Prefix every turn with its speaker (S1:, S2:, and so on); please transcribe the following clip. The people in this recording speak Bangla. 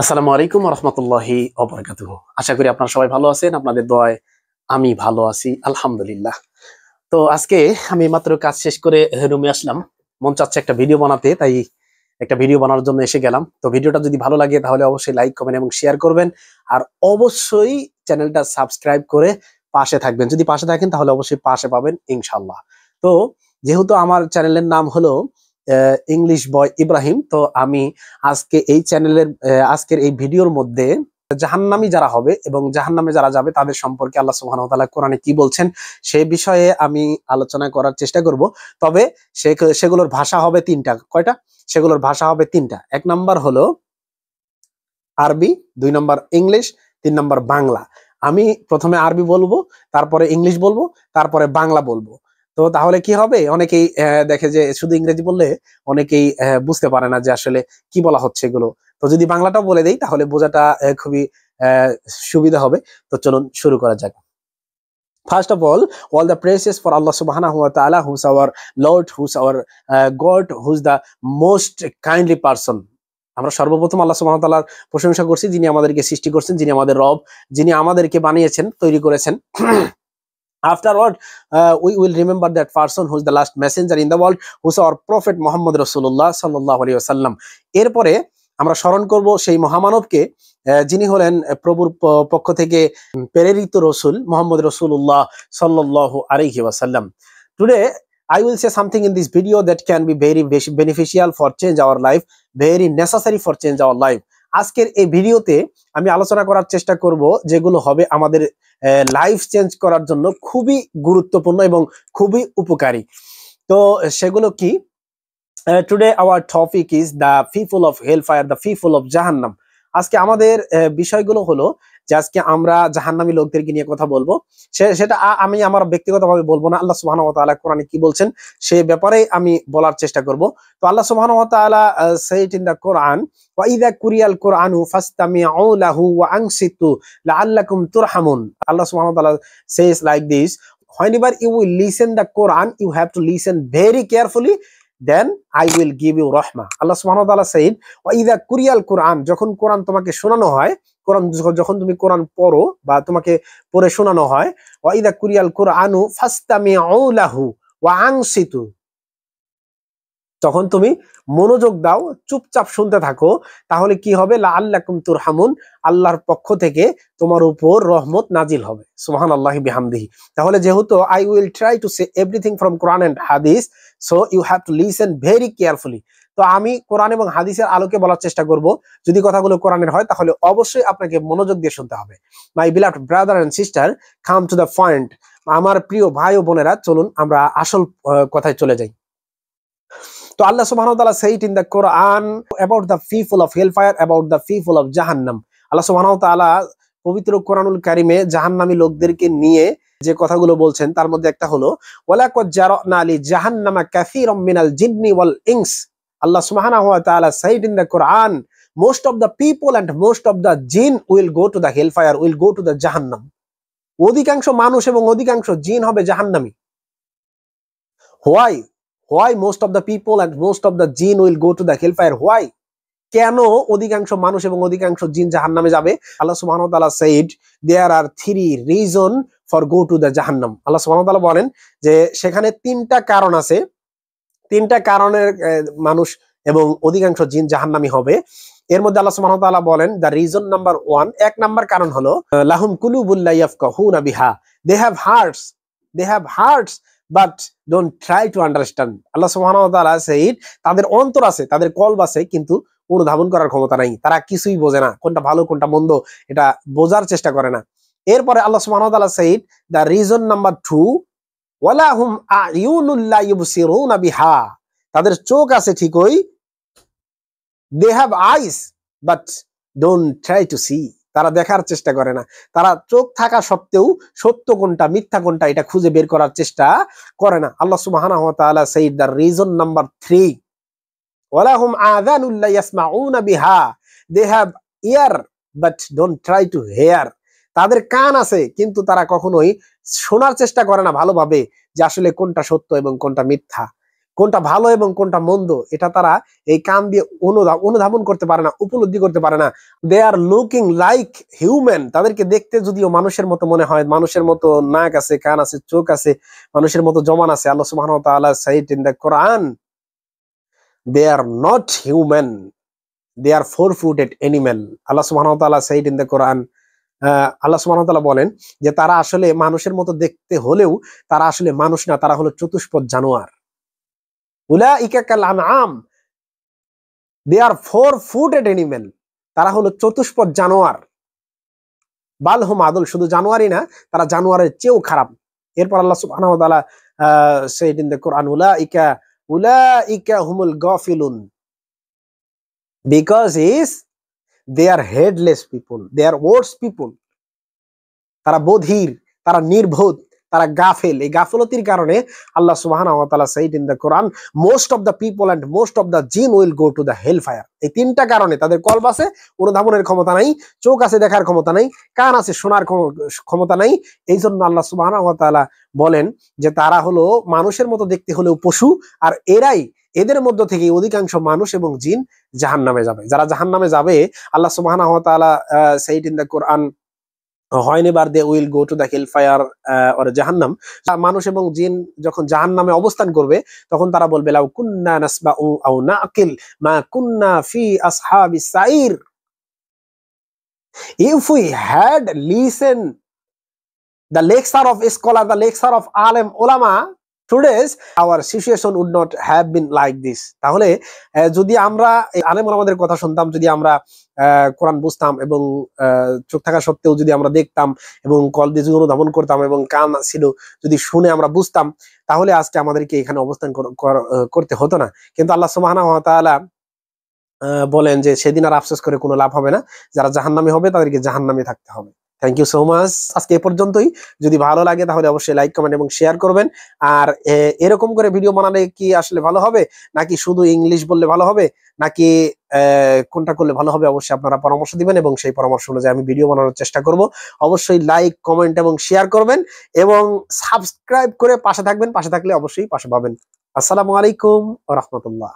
S1: আসসালামু আলাইকুম রহমতুল্লাহি ওয়া আশা করি আপনারা সবাই ভালো আছেন। আপনাদের দোয়ায় আমি ভালো আছি, আলহামদুলিল্লাহ। তো আজকে আমি মাত্র কাজ শেষ করে রুমে আসলাম। মন চাচ্ছে একটা ভিডিও বানাতে, তাই একটা ভিডিও বানানোর জন্য এসে গেলাম। তো ভিডিওটা যদি ভালো লাগে তাহলে অবশ্যই লাইক, কমেন্ট এবং শেয়ার করবেন। আর অবশ্যই চ্যানেলটা সাবস্ক্রাইব করে পাশে থাকবেন। যদি পাশে থাকেন তাহলে অবশ্যই পাশে পাবেন ইনশাল্লাহ। তো যেহেতু আমার চ্যানেলের নাম হলো ইংলিশ বয় ইব্রাহিম, তো আমি আজকে এই চ্যানেলের আজকের এই ভিডিওর মধ্যে জাহান্নামী যারা হবে এবং জাহান্নামে যারা যাবে তাদের সম্পর্কে আল্লাহ সুবহানাহু ওয়া তাআলা কোরআনে কি বলছেন সেই বিষয়ে আমি আলোচনা করার চেষ্টা করব। তবে সেগুলোর ভাষা হবে তিনটা। কয়টা? সেগুলোর ভাষা হবে তিনটা। এক নাম্বার হলো আরবি, দুই নাম্বার ইংলিশ, তিন নাম্বার বাংলা। আমি প্রথমে আরবি বলবো, তারপরে ইংলিশ বলবো, তারপরে বাংলা বলবো। তো তাহলে কি হবে, অনেকেই দেখে যে শুধু ইংরেজি বললে অনেকেই বুঝতে পারে না যে আসলে কি বলা হচ্ছে এগুলো। তো যদি বাংলাটাও বলে দেই তাহলে বোঝাটা খুবই আহ, সুবিধা হবে। তো চলুন শুরু করা যাক। First of all the praises for Allah subhanahu wa ta'ala, who's our Lord, who's our God, who's the most kindly person. আমরা সর্বপ্রথম আল্লাহ সুবহানাহু ওয়া তাআলার প্রশংসা করছি, যিনি আমাদেরকে সৃষ্টি করছেন, যিনি আমাদের রব, যিনি আমাদেরকে বানিয়েছেন, তৈরি করেছেন। Afterward, we will remember that person who's the last messenger in the world, who's our prophet Muhammad Rasulullah sallallahu alaihi wasallam. এরপরে আমরা স্মরণ করব সেই মহামানবকে, যিনি হলেন প্রভুর পক্ষ থেকে প্রেরিত রসুল মোহাম্মদ রসুল্লাহ সাল্লাল্লাহু আলাইহি ওয়াসাল্লাম। Today I will say something in this video that can be very beneficial for change our life, very necessary for change our life. আজকের এই ভিডিওতে আমি আলোচনা করার চেষ্টা করব যেগুলো হবে আমাদের লাইফ চেঞ্জ করার জন্য খুবই গুরুত্বপূর্ণ এবং খুবই উপকারী। তো সেগুলো কি? Today our topic is the people of hellfire, the people of Jahannam. আজকে আমাদের বিষয়গুলো হলো যে আজকে আমরা জাহান্নামী লোকদেরকে নিয়ে কথা বলবো। সেটা আমি আমার ব্যক্তিগতভাবে বলবো না, আল্লাহ সুবহানাহু ওয়া তাআলা কোরআনে কি বলছেন সেই ব্যাপারে আমি বলার চেষ্টা করব। তো আল্লাহ সুবহানাহু ওয়া তাআলা said in the Quran, ওয়া ইযা কুরিয়াল কুরআনু ফাসতামিউ লাহু ওয়া আনসিতু লাআল্লাকুম তুরহামুন। আল্লাহ সুবহানাহু ওয়া তাআলা says like this: whenever you will listen the Quran, you have to listen very carefully, then I will give you rahma. Allah subhanahu wa ta'ala said, wa idha kuriyal Quran, যখন কোরআন তোমাকে শোনানো হয়, কোরআন যখন তুমি কোরআন পড়ো বা তোমাকে পড়ে শোনানো হয়, wa idha kuriyal Qur'anu fastami'u lahu wa ansitu, তখন তুমি মনোযোগ দাও, চুপচাপ শুনতে থাকো, তাহলে কি হবে? লাআল্লাকুম তুরহামুন, আল্লাহর পক্ষ থেকে তোমার উপর রহমত নাজিল হবে। সুবহানাল্লাহি বিহামদিহি। তাহলে যেহেতু I will try to say everything from Quran and Hadith, so you have to listen very carefully. তো আমি কোরআন এবং হাদিসের আলোকে বলার চেষ্টা করব। যদি কথাগুলো কোরআনের হয় তাহলে অবশ্যই আপনাকে মনোযোগ দিয়ে শুনতে হবে। My beloved brother and sister, come to the point. আমার প্রিয় ভাই ও বোনেরা, চলুন আমরা আসল কথায় চলে যাই। তো আল্লাহ সুবহানাহু ওয়া তাআলা said in the Quran about the people of hellfire, about the people of Jahannam. আল্লাহ সুবহানাহু ওয়া তাআলা পবিত্র কোরআনুল কারিমে জাহান্নামী লোকদেরকে নিয়ে যে কথাগুলো বলছেন তার মধ্যে একটা হলো ওয়ালাকাদ জারানা লি জাহান্নামা কাসীরাম মিনাল জিন্নি ওয়াল ইনস। আল্লাহ সুবহানাহু ওয়া তাআলা said in the Quran, most of the people and most of the jinn will go to the hellfire, will go to the Jahannam. অধিকাংশ মানুষ এবং অধিকাংশ জিন হবে জাহান্নামী। Why most of the people and most of the jinn will go to the hellfire? Why? কেন অধিকাংশ মানুষ এবং অধিকাংশ জিন জাহান্নামে যাবে? আল্লাহ সুবহানাহু ওয়া তাআলা said there are three reason for go to the Jahannam. আল্লাহ সুবহানাহু ওয়া তাআলা বলেন যে সেখানে তিনটা কারণ আছে, তিনটা কারণের মানুষ এবং অধিকাংশ জিন জাহান্নামী হবে। এর মধ্যে আল্লাহ সুবহানাহু ওয়া তাআলা বলেন দ্য রিজন নাম্বার 1, এক নাম্বার কারণ হলো লাহুম কুলুবুল লা ইয়াফকাহুনা বিহা, they have hearts but don't try to understand. আল্লাহ সুবহানাহু ওয়া তাআলা said তাদের অন্তর আছে, তাদের কলব আছে, কিন্তু অনুধাবন করার ক্ষমতা নাই। তারা কিছুই বোঝে না, কোনটা ভালো কোনটা মন্দ এটা বোঝার চেষ্টা করে না। এরপরে আল্লাহ সুবহানাহু ওয়া তাআলা said the reason number 2, ওয়ালাহুম আয়ুনুল লা ইউবসিরুনা বিহা, তাদের চোখ আছে ঠিকই, they have eyes but don't try to see, তারা দেখার চেষ্টা করে না। তারা চোখ থাকা সত্ত্বেও সত্য কোনটা মিথ্যা কোনটা এটা খুঁজে বের করার চেষ্টা করে না। আল্লাহ সুবহানাহু ওয়া তাআলা said the reason number 3, ওয়ালাহুম আযানুল লা ইয়াসমাউনা বিহা, they have ear but don't try to hear, তাদের কান আছে কিন্তু তারা কখনোই শোনার চেষ্টা করে না ভালোভাবে যে আসলে কোনটা সত্য এবং কোনটা মিথ্যা। কোনটা ভালো এবং কোনটা মন্দ এটা তারা এই কান দিয়ে অনুধাবন করতে পারে না, উপলব্ধি করতে পারে না। দে আর লুকিং লাইক হিউম্যান, তাদেরকে দেখতে যদিও মানুষের মতো মনে হয়, মানুষের মতো নাক আছে, কান আছে, চোখ আছে, মানুষের মতো জমান আছে। আল্লাহ সুবহানাহু ওয়া তাআলা said in the Quran, they are not human, they are four-footed animal. আল্লাহ সুবহানাহু ওয়া তাআলা said in the Quran, আল্লাহ সুবহানাহু ওয়া তাআলা বলেন যে তারা আসলে মানুষের মতো দেখতে হলেও তারা আসলে মানুষ না, তারা হলো চতুষ্পদ জানোয়ার। উলাইকা কাল আনআম, দে আর four-footed animal, তারা হলো চতুষ্পদ জানোয়ার। বাল হুম আদল, শুধু জানোয়ারই না, তারা জানোয়ারের চেয়েও খারাপ। এরপর আল্লাহ সুবহানাহু ওয়া তাআলা said in the Quran, উলাইকা হুমুল গাফিলুন, because they are headless people, they are worse people. তারা বধির, তারা নির্বোধ, তারা গাফেল। এই গাফলতির কারণে আল্লাহ সুবহানাহু ওয়া তাআলা said in the Quran, most of the people and most of the jinn will go to the hellfire. এই তিনটা কারণে, তাদের কলব আছে, অনুধাবনের ক্ষমতা নাই, চোখ আছে, দেখার ক্ষমতা নাই, কান আছে, শোনার ক্ষমতা নাই। এই জন্য আল্লাহ সুবহানাহু ওয়া তাআলা বলেন যে তারা হলো মানুষের মতো দেখতে হলেও পশু, আর এদের মধ্য থেকে অধিকাংশ মানুষ এবং জিন জাহান্নামে যাবে। যারা জাহান্নামে যাবে, আল্লাহ সুবহানাহু ওয়া তাআলা said in the Quran, whenever they will go to the hellfire or জাহান্নাম, মানুষ এবং জিন যখন জাহান্নামে অবস্থান করবে তখন তারা বলবে লাউ কুন্না নাসমাউ আও নাকিল মা কুন্না ফি আসহাবিস সাইর, if we had listened the lecture of scholar, the lecture of alim ulama, today's our situation would not have been like this. তাহলে যদি আমরা আলেম ওলামাদের কথা শুনতাম, যদি আমরা কোরআন বুঝতাম এবং চোখ থাকা সত্ত্বেও যদি আমরা দেখতাম এবং কল দিয়ে যদি অনুধাবন করতাম এবং কান ছিল যদি শুনে আমরা বুঝতাম, তাহলে আজকে আমাদেরকে এখানে অবস্থান করতে হতো না। কিন্তু আল্লাহ সুবহানাহু ওয়া তাআলা বলেন যে সেদিন আর আফসোস করে কোনো লাভ হবে না, যারা জাহান্নামী হবে তাদেরকে জাহান্নামে থাকতে হবে। Thank you so much. আজকে এ পর্যন্তই। যদি ভালো লাগে তাহলে অবশ্যই লাইক, কমেন্ট এবং শেয়ার করবেন। আর এরকম করে ভিডিও বানালে কি আসলে ভালো হবে, নাকি শুধু ইংলিশ বললে ভালো হবে, নাকি কোনটা করলে ভালো হবে, অবশ্যই আপনারা পরামর্শ দিবেন এবং সেই পরামর্শ অনুযায়ী আমি ভিডিও বানানোর চেষ্টা করব। অবশ্যই লাইক, কমেন্ট এবং শেয়ার করবেন এবং সাবস্ক্রাইব করে পাশে থাকবেন। পাশে থাকলে অবশ্যই পাশে পাবেন। আসসালামু আলাইকুম ওয়া রাহমাতুল্লাহ।